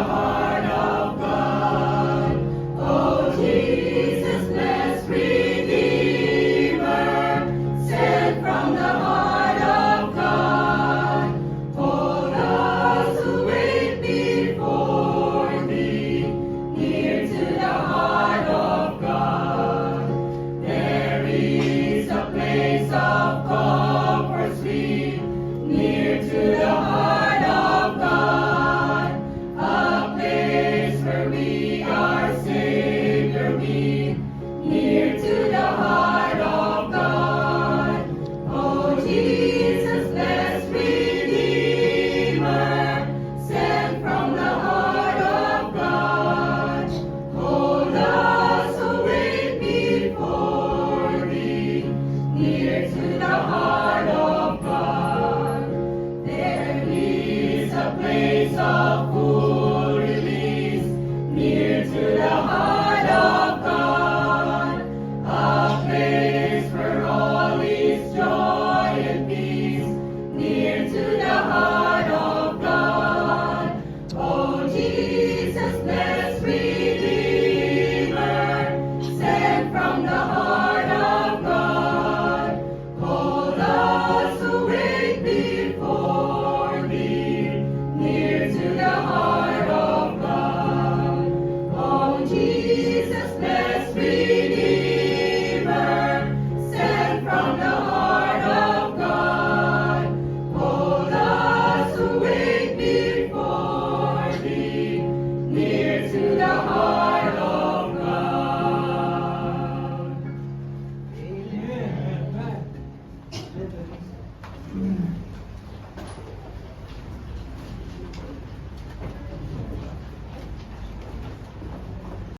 heart of God. O Jesus, blessed Redeemer, sent from the heart of God, hold us who wait before thee, near to the heart of God. There is a place of comfort sweet, near to the heart of God, a place where we our Savior meet, near to the heart of God. O Jesus, blessed Redeemer, sent from the heart of God, hold us who wait before thee, near to the heart of God. There is a place of full